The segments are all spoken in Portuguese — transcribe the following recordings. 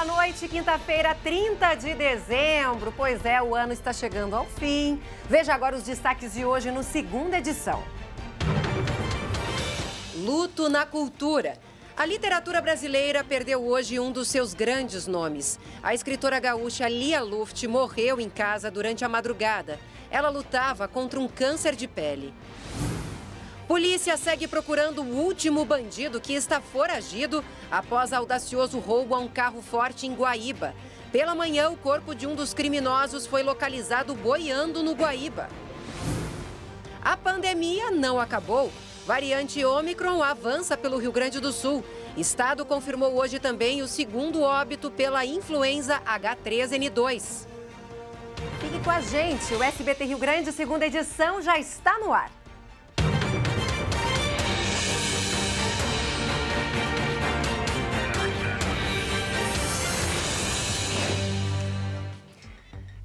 boa noite. Quinta-feira, 30 de dezembro. Pois é, o ano está chegando ao fim. Veja agora os destaques de hoje no segunda edição. Luto na cultura. A literatura brasileira perdeu hoje um dos seus grandes nomes. A escritora gaúcha Lia Luft morreu em casa durante a madrugada. Ela lutava contra um câncer de pele. Polícia segue procurando o último bandido que está foragido após audacioso roubo a um carro forte em Guaíba. Pela manhã, o corpo de um dos criminosos foi localizado boiando no Guaíba. A pandemia não acabou. Variante Ômicron avança pelo Rio Grande do Sul. Estado confirmou hoje também o segundo óbito pela influenza H3N2. Fique com a gente, o SBT Rio Grande, segunda edição, já está no ar.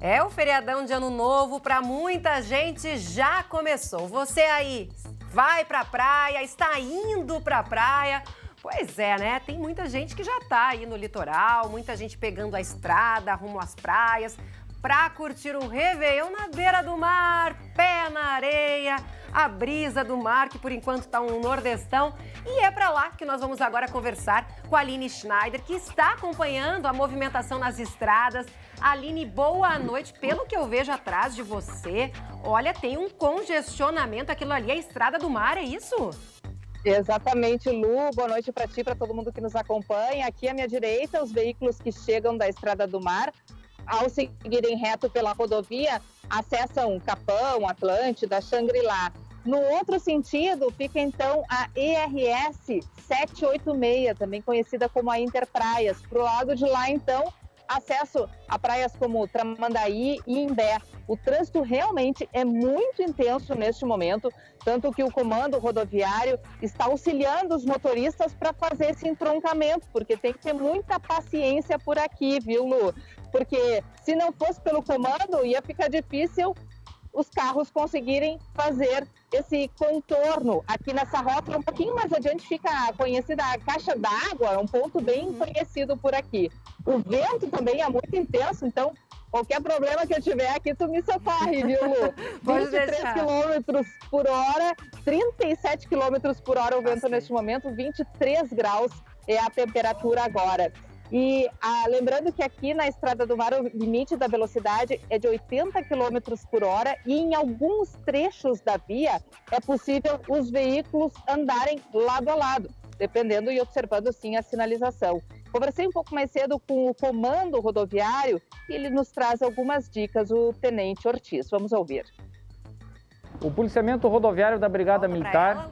É, o feriadão de Ano Novo para muita gente já começou. Você aí vai pra praia, está indo pra praia? Pois é, né? Tem muita gente que já tá aí no litoral, muita gente pegando a estrada rumo às praias pra curtir um réveillon na beira do mar, pé na areia, a brisa do mar, que por enquanto tá um nordestão. E é pra lá que nós vamos agora conversar com a Aline Schneider, que está acompanhando a movimentação nas estradas. Aline, boa noite. Pelo que eu vejo atrás de você, olha, tem um congestionamento. Aquilo ali é a Estrada do Mar, é isso? Exatamente, Lu. Boa noite para ti, para todo mundo que nos acompanha. Aqui à minha direita, os veículos que chegam da Estrada do Mar, ao seguirem reto pela rodovia, acessam Capão, Atlântida, Xangri-Lá. No outro sentido, fica então a ERS 786, também conhecida como a Interpraias. Para o lado de lá, então, acesso a praias como Tramandaí e Imbé. O trânsito realmente é muito intenso neste momento, tanto que o comando rodoviário está auxiliando os motoristas para fazer esse entroncamento, porque tem que ter muita paciência por aqui, viu, Lu? Porque se não fosse pelo comando, ia ficar difícil os carros conseguirem fazer esse contorno. Aqui nessa rota, um pouquinho mais adiante, fica conhecida a Caixa d'Água, um ponto bem conhecido por aqui. O vento também é muito intenso, então qualquer problema que eu tiver aqui, tu me socorre, viu, Lu? 23 km por hora, 37 km por hora o vento neste momento, 23 graus é a temperatura agora. E lembrando que aqui na Estrada do Mar o limite da velocidade é de 80 km por hora e em alguns trechos da via é possível os veículos andarem lado a lado, dependendo e observando sim a sinalização. Conversei um pouco mais cedo com o comando rodoviário e ele nos traz algumas dicas, o Tenente Ortiz. Vamos ouvir. O policiamento rodoviário da Brigada Militar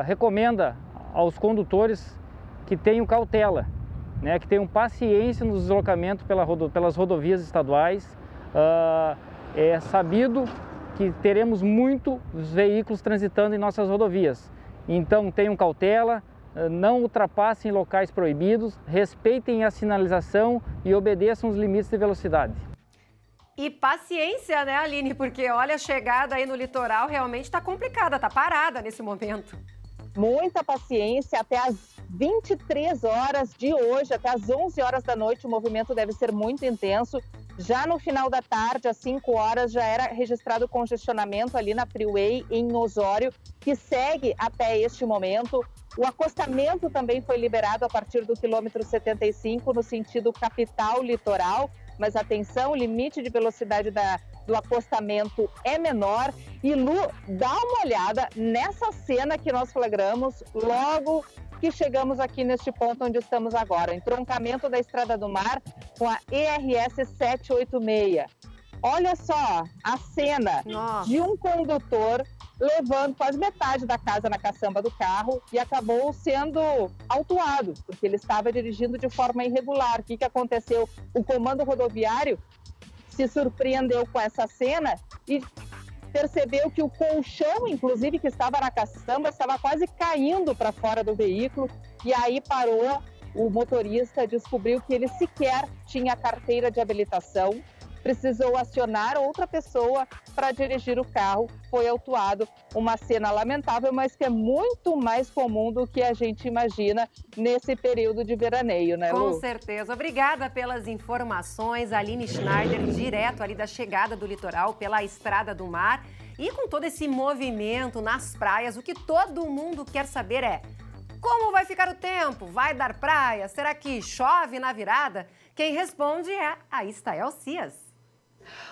recomenda aos condutores que tenham cautela, né, que tenham paciência no deslocamento pelas rodovias estaduais. É sabido que teremos muitos veículos transitando em nossas rodovias. Então tenham cautela, não ultrapassem locais proibidos, respeitem a sinalização e obedeçam os limites de velocidade. E paciência, né, Aline? Porque olha, a chegada aí no litoral realmente está complicada, está parada nesse momento. Muita paciência, até as 23 horas de hoje, até as 11 horas da noite, o movimento deve ser muito intenso. Já no final da tarde, às 5 horas, já era registrado congestionamento ali na Freeway em Osório, que segue até este momento. O acostamento também foi liberado a partir do quilômetro 75, no sentido capital-litoral. Mas atenção, o limite de velocidade do acostamento é menor. E Lu, dá uma olhada nessa cena que nós flagramos logo que chegamos aqui neste ponto onde estamos agora. O entroncamento da Estrada do Mar com a ERS 786. Olha só a cena de um condutor levando quase metade da casa na caçamba do carro e acabou sendo autuado, porque ele estava dirigindo de forma irregular. O que aconteceu? O comando rodoviário se surpreendeu com essa cena e percebeu que o colchão, inclusive, que estava na caçamba, estava quase caindo para fora do veículo, e aí parou. O motorista descobriu que ele sequer tinha carteira de habilitação, precisou acionar outra pessoa para dirigir o carro, foi autuado. Uma cena lamentável, mas que é muito mais comum do que a gente imagina nesse período de veraneio, né, Lu? Com certeza. Obrigada pelas informações, Aline Schneider, direto ali da chegada do litoral pela Estrada do Mar. E com todo esse movimento nas praias, o que todo mundo quer saber é: como vai ficar o tempo? Vai dar praia? Será que chove na virada? Quem responde é a Estael Cias.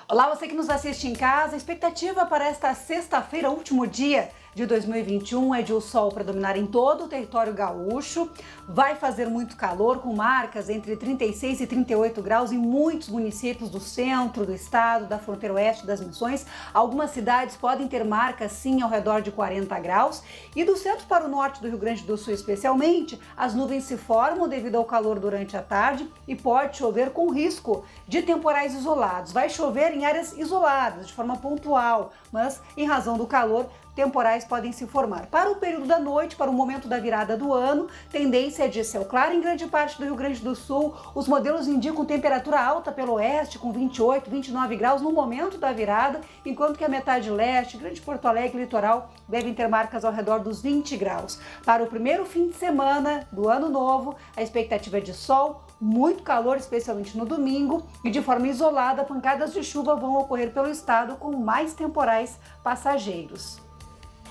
Olá, você que nos assiste em casa. A expectativa para esta sexta-feira, último dia de 2021, é de o sol predominar em todo o território gaúcho. Vai fazer muito calor, com marcas entre 36 e 38 graus em muitos municípios do centro do estado, da fronteira oeste das Missões. Algumas cidades podem ter marcas, sim, ao redor de 40 graus. E do centro para o norte do Rio Grande do Sul, especialmente, as nuvens se formam devido ao calor durante a tarde e pode chover com risco de temporais isolados. Vai chover em áreas isoladas, de forma pontual, mas em razão do calor, temporais podem se formar. Para o período da noite, para o momento da virada do ano, tendência de céu claro em grande parte do Rio Grande do Sul. Os modelos indicam temperatura alta pelo oeste, com 28, 29 graus no momento da virada, enquanto que a metade leste, Grande Porto Alegre e litoral devem ter marcas ao redor dos 20 graus. Para o primeiro fim de semana do ano novo, a expectativa é de sol, muito calor, especialmente no domingo, e de forma isolada, pancadas de chuva vão ocorrer pelo estado com mais temporais passageiros.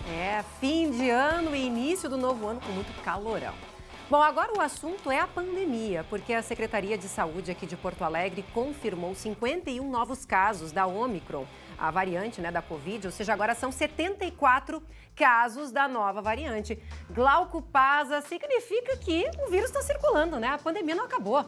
É, fim de ano e início do novo ano com muito calorão. Bom, agora o assunto é a pandemia, porque a Secretaria de Saúde aqui de Porto Alegre confirmou 51 novos casos da Ômicron, a variante, da Covid, ou seja, agora são 74 casos da nova variante. Glauco Paza, significa que o vírus está circulando, né? A pandemia não acabou.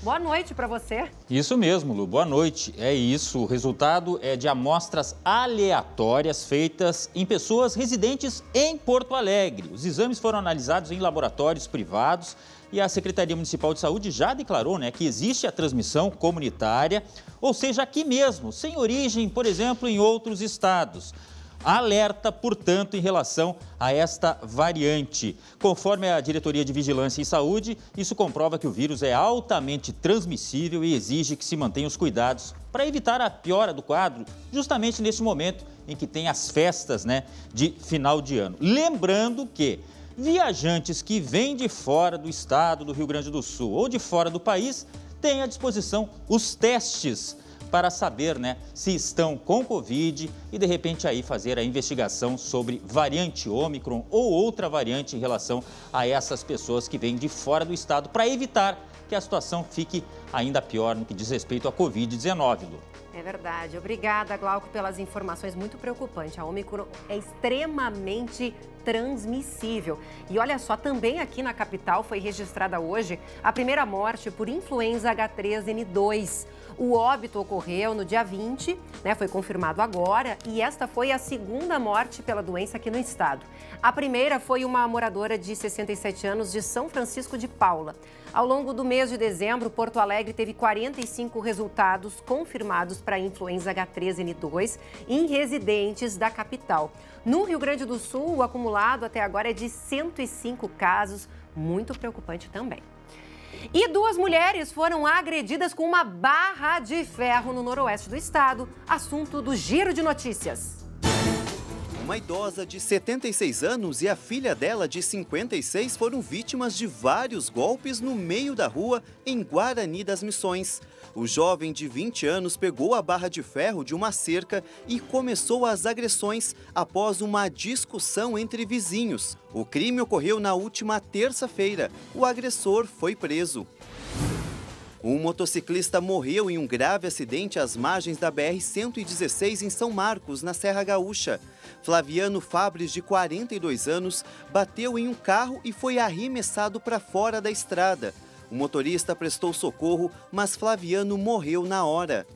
Boa noite para você. Isso mesmo, Lu. Boa noite. É isso. O resultado é de amostras aleatórias feitas em pessoas residentes em Porto Alegre. Os exames foram analisados em laboratórios privados e a Secretaria Municipal de Saúde já declarou, que existe a transmissão comunitária, ou seja, aqui mesmo, sem origem, por exemplo, em outros estados. Alerta, portanto, em relação a esta variante. Conforme a Diretoria de Vigilância em Saúde, isso comprova que o vírus é altamente transmissível e exige que se mantenham os cuidados para evitar a piora do quadro, justamente nesse momento em que tem as festas, de final de ano. Lembrando que viajantes que vêm de fora do estado do Rio Grande do Sul ou de fora do país têm à disposição os testes para saber, se estão com Covid e, de repente, aí fazer a investigação sobre variante Ômicron ou outra variante em relação a essas pessoas que vêm de fora do estado, para evitar que a situação fique ainda pior no que diz respeito à Covid-19, Lu. É verdade. Obrigada, Glauco, pelas informações. Muito preocupante. A Ômicron é extremamente transmissível. E olha só, também aqui na capital foi registrada hoje a primeira morte por influenza H3N2. O óbito ocorreu no dia 20, foi confirmado agora, e esta foi a segunda morte pela doença aqui no estado. A primeira foi uma moradora de 67 anos de São Francisco de Paula. Ao longo do mês de dezembro, Porto Alegre teve 45 resultados confirmados para a influenza H3N2 em residentes da capital. No Rio Grande do Sul, o acumulado até agora é de 105 casos, muito preocupante também. E 2 mulheres foram agredidas com uma barra de ferro no noroeste do estado. Assunto do Giro de Notícias. Uma idosa de 76 anos e a filha dela de 56 foram vítimas de vários golpes no meio da rua em Guarani das Missões. O jovem de 20 anos pegou a barra de ferro de uma cerca e começou as agressões após uma discussão entre vizinhos. O crime ocorreu na última terça-feira. O agressor foi preso. Um motociclista morreu em um grave acidente às margens da BR-116 em São Marcos, na Serra Gaúcha. Flaviano Fabres, de 42 anos, bateu em um carro e foi arremessado para fora da estrada. O motorista prestou socorro, mas Flaviano morreu na hora.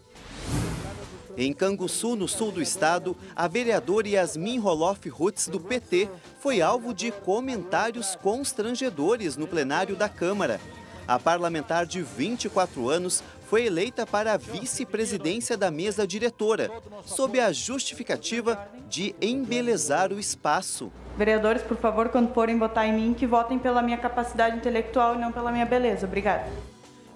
Em Canguçu, no sul do estado, a vereadora Yasmin Roloff Rutz, do PT, foi alvo de comentários constrangedores no plenário da Câmara. A parlamentar de 24 anos foi eleita para a vice-presidência da mesa diretora, sob a justificativa de embelezar o espaço. Vereadores, por favor, quando forem votar em mim, que votem pela minha capacidade intelectual e não pela minha beleza. Obrigada.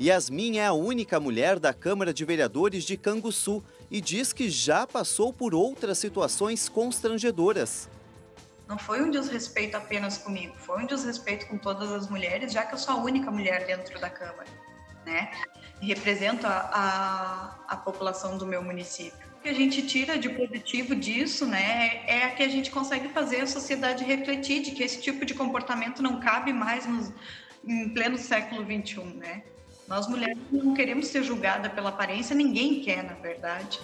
Yasmin é a única mulher da Câmara de Vereadores de Canguçu e diz que já passou por outras situações constrangedoras. Não foi um desrespeito apenas comigo, foi um desrespeito com todas as mulheres, já que eu sou a única mulher dentro da Câmara, né? E represento a população do meu município. O que a gente tira de positivo disso, né, é que a gente consegue fazer a sociedade refletir de que esse tipo de comportamento não cabe mais em pleno século XXI, né? Nós mulheres não queremos ser julgadas pela aparência, ninguém quer, na verdade.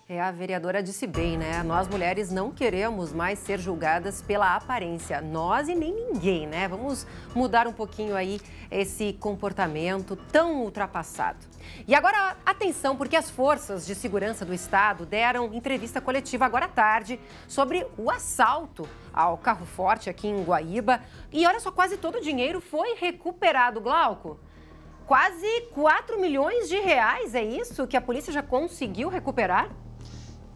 A vereadora disse bem, né? Nós mulheres não queremos mais ser julgadas pela aparência. Nós e nem ninguém, né? Vamos mudar um pouquinho aí esse comportamento tão ultrapassado. E agora, atenção, porque as forças de segurança do estado deram entrevista coletiva agora à tarde sobre o assalto ao carro forte aqui em Guaíba. E olha só, quase todo o dinheiro foi recuperado, Glauco. Quase 4 milhões de reais, é isso que a polícia já conseguiu recuperar?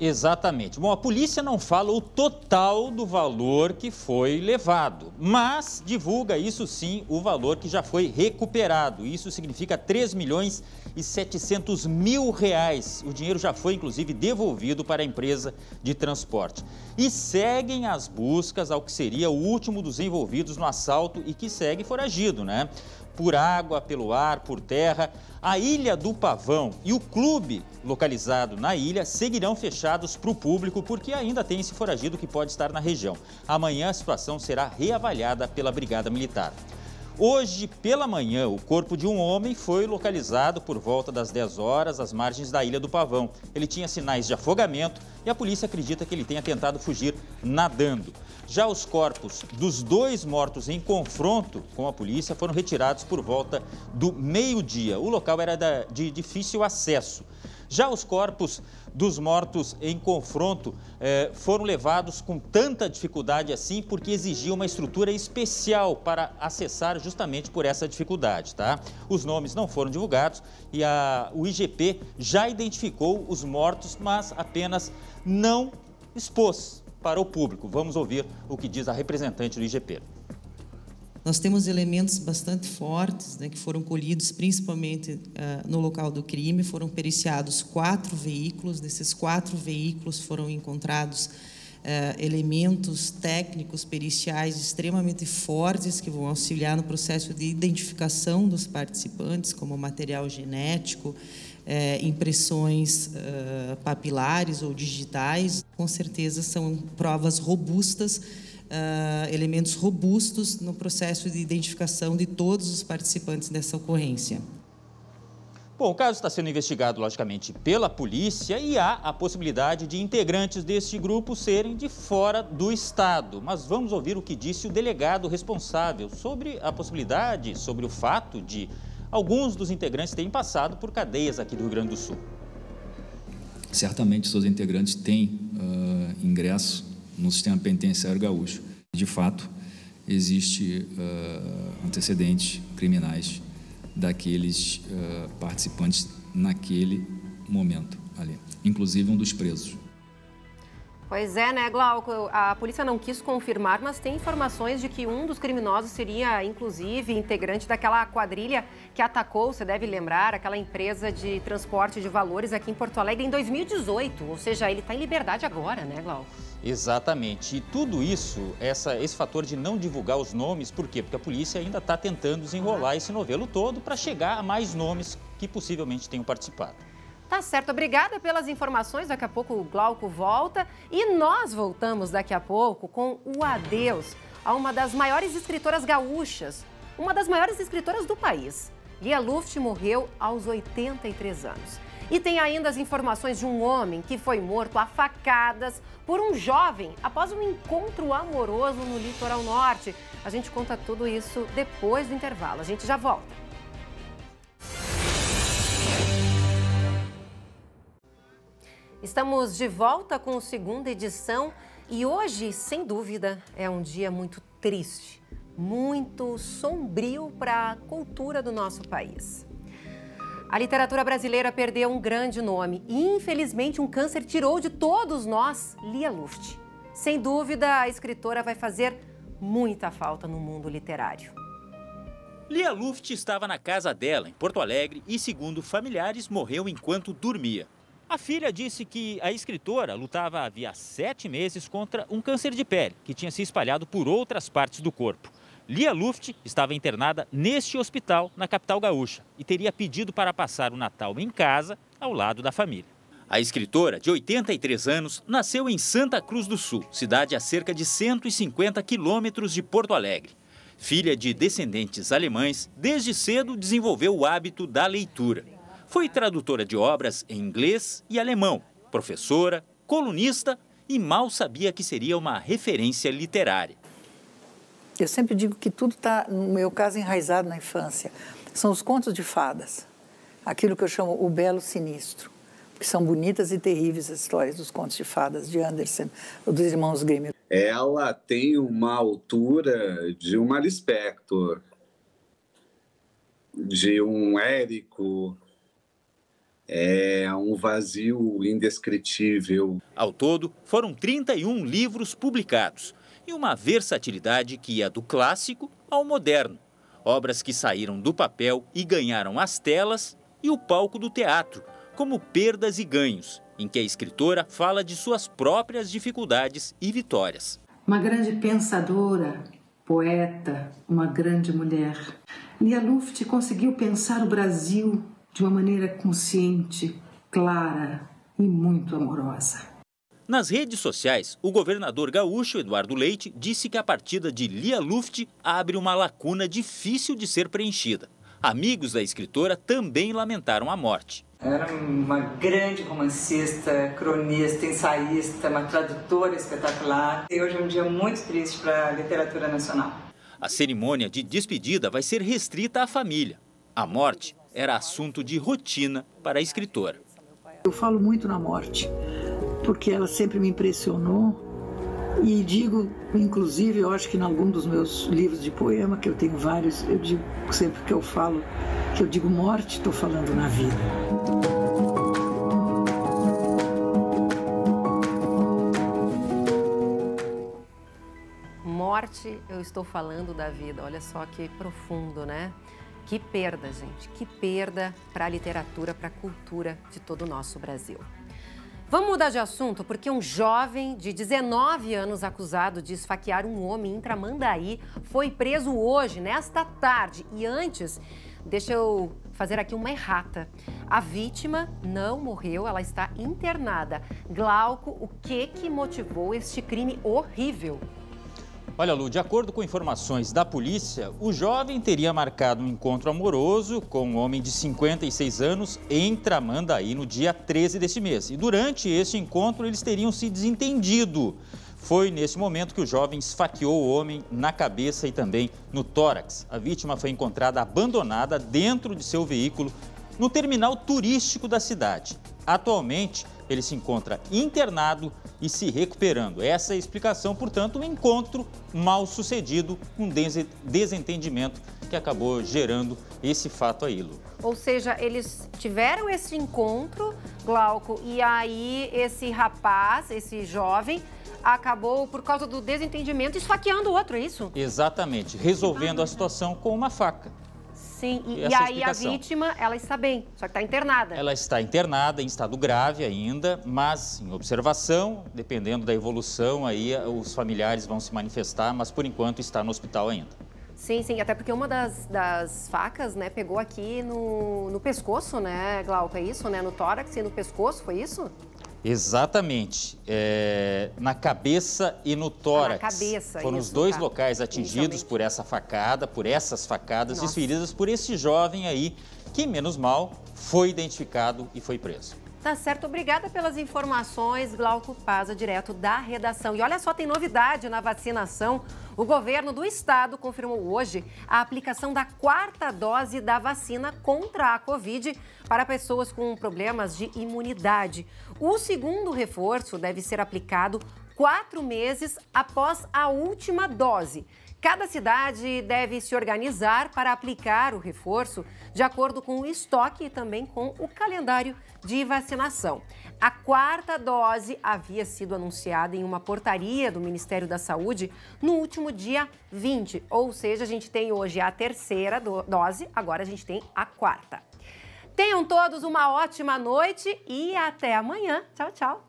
Exatamente. Bom, a polícia não fala o total do valor que foi levado, mas divulga, isso sim, o valor que já foi recuperado. Isso significa 3 milhões e 700 mil reais. O dinheiro já foi, inclusive, devolvido para a empresa de transporte. E seguem as buscas ao que seria o último dos envolvidos no assalto e que segue foragido, né? Por água, pelo ar, por terra. A Ilha do Pavão e o clube localizado na ilha seguirão fechados para o público porque ainda tem esse foragido que pode estar na região. Amanhã a situação será reavaliada pela Brigada Militar. Hoje, pela manhã, o corpo de um homem foi localizado por volta das 10 horas às margens da Ilha do Pavão. Ele tinha sinais de afogamento e a polícia acredita que ele tenha tentado fugir nadando. Já os corpos dos 2 mortos em confronto com a polícia foram retirados por volta do meio-dia. O local era de difícil acesso. Já os corpos dos mortos em confronto foram levados com tanta dificuldade assim porque exigia uma estrutura especial para acessar justamente por essa dificuldade, tá? Os nomes não foram divulgados e o IGP já identificou os mortos, mas apenas não expôs para o público. Vamos ouvir o que diz a representante do IGP. Nós temos elementos bastante fortes, né, que foram colhidos principalmente no local do crime. Foram periciados 4 veículos. Desses 4 veículos foram encontrados elementos técnicos, periciais extremamente fortes que vão auxiliar no processo de identificação dos participantes, como material genético, impressões papilares ou digitais. Com certeza são provas robustas, elementos robustos no processo de identificação de todos os participantes dessa ocorrência. Bom, o caso está sendo investigado, logicamente, pela polícia e há a possibilidade de integrantes deste grupo serem de fora do estado. Mas vamos ouvir o que disse o delegado responsável sobre a possibilidade, sobre o fato de alguns dos integrantes terem passado por cadeias aqui do Rio Grande do Sul. Certamente, seus integrantes têm ingresso no sistema penitenciário gaúcho. De fato, existe antecedentes criminais daqueles participantes naquele momento ali, inclusive um dos presos. Pois é, né, Glauco? A polícia não quis confirmar, mas tem informações de que um dos criminosos seria, inclusive, integrante daquela quadrilha que atacou, você deve lembrar, aquela empresa de transporte de valores aqui em Porto Alegre em 2018. Ou seja, ele está em liberdade agora, né, Glauco? Exatamente. E tudo isso, esse fator de não divulgar os nomes, por quê? Porque a polícia ainda está tentando desenrolar esse novelo todo para chegar a mais nomes que possivelmente tenham participado. Tá certo, obrigada pelas informações. Daqui a pouco o Glauco volta e nós voltamos daqui a pouco com o adeus a uma das maiores escritoras gaúchas, uma das maiores escritoras do país. Lia Luft morreu aos 83 anos. E tem ainda as informações de um homem que foi morto a facadas por um jovem após um encontro amoroso no litoral norte. A gente conta tudo isso depois do intervalo. A gente já volta. Estamos de volta com a segunda edição e hoje, sem dúvida, é um dia muito triste, muito sombrio para a cultura do nosso país. A literatura brasileira perdeu um grande nome e, infelizmente, um câncer tirou de todos nós Lia Luft. Sem dúvida, a escritora vai fazer muita falta no mundo literário. Lia Luft estava na casa dela, em Porto Alegre, e, segundo familiares, morreu enquanto dormia. A filha disse que a escritora lutava havia 7 meses contra um câncer de pele, que tinha se espalhado por outras partes do corpo. Lia Luft estava internada neste hospital, na capital gaúcha, e teria pedido para passar o Natal em casa, ao lado da família. A escritora, de 83 anos, nasceu em Santa Cruz do Sul, cidade a cerca de 150 quilômetros de Porto Alegre. Filha de descendentes alemães, desde cedo desenvolveu o hábito da leitura. Foi tradutora de obras em inglês e alemão, professora, colunista e mal sabia que seria uma referência literária. Eu sempre digo que tudo está, no meu caso, enraizado na infância. São os contos de fadas, aquilo que eu chamo o belo sinistro, que são bonitas e terríveis as histórias dos contos de fadas de Andersen, ou dos irmãos Grimm. Ela tem uma altura de uma Lispector, de um Érico, é um vazio indescritível. Ao todo, foram 31 livros publicados e uma versatilidade que ia do clássico ao moderno. Obras que saíram do papel e ganharam as telas e o palco do teatro, como Perdas e Ganhos, em que a escritora fala de suas próprias dificuldades e vitórias. Uma grande pensadora, poeta, uma grande mulher. Lia Luft conseguiu pensar o Brasil de uma maneira consciente, clara e muito amorosa. Nas redes sociais, o governador gaúcho, Eduardo Leite, disse que a partida de Lia Luft abre uma lacuna difícil de ser preenchida. Amigos da escritora também lamentaram a morte. Era uma grande romancista, cronista, ensaísta, uma tradutora espetacular. E hoje é um dia muito triste para a literatura nacional. A cerimônia de despedida vai ser restrita à família. A morte era assunto de rotina para a escritora. Eu falo muito na morte, porque ela sempre me impressionou. E digo, inclusive, eu acho que em algum dos meus livros de poema, que eu tenho vários, eu digo sempre que eu falo, que eu digo morte, estou falando na vida. Morte, eu estou falando da vida. Olha só que profundo, né? Que perda, gente. Que perda para a literatura, para a cultura de todo o nosso Brasil. Vamos mudar de assunto, porque um jovem de 19 anos acusado de esfaquear um homem em Tramandaí foi preso hoje, nesta tarde. E antes, deixa eu fazer aqui uma errata. A vítima não morreu, ela está internada. Glauco, o que motivou este crime horrível? Olha, Lu, de acordo com informações da polícia, o jovem teria marcado um encontro amoroso com um homem de 56 anos em Tramandaí no dia 13 deste mês. E durante este encontro, eles teriam se desentendido. Foi nesse momento que o jovem esfaqueou o homem na cabeça e também no tórax. A vítima foi encontrada abandonada dentro de seu veículo no terminal turístico da cidade. Atualmente, ele se encontra internado e se recuperando. Essa é a explicação, portanto, um encontro mal sucedido, um desentendimento que acabou gerando esse fato aí, Lu. Ou seja, eles tiveram esse encontro, Glauco, e aí esse rapaz, esse jovem, acabou, por causa do desentendimento, esfaqueando o outro, é isso? Exatamente, resolvendo a situação com uma faca. Sim, e aí a vítima, ela está bem, só que está internada. Ela está internada em estado grave ainda, mas em observação, dependendo da evolução, aí os familiares vão se manifestar, mas por enquanto está no hospital ainda. Sim, sim, até porque uma das facas, né, pegou aqui no pescoço, né, Glauco, é isso, né, no tórax e no pescoço, foi isso? Exatamente, na cabeça e no tórax. Na cabeça, foram os dois locais atingidos por essa facada, por essas facadas desferidas por esse jovem aí, que menos mal foi identificado e foi preso. Tá certo, obrigada pelas informações, Glauco Paza, direto da redação. E olha só, tem novidade na vacinação. O governo do estado confirmou hoje a aplicação da 4ª dose da vacina contra a Covid para pessoas com problemas de imunidade. O segundo reforço deve ser aplicado 4 meses após a última dose. Cada cidade deve se organizar para aplicar o reforço de acordo com o estoque e também com o calendário de vacinação. A 4ª dose havia sido anunciada em uma portaria do Ministério da Saúde no último dia 20, ou seja, a gente tem hoje a 3ª dose, agora a gente tem a 4ª. Tenham todos uma ótima noite e até amanhã. Tchau, tchau.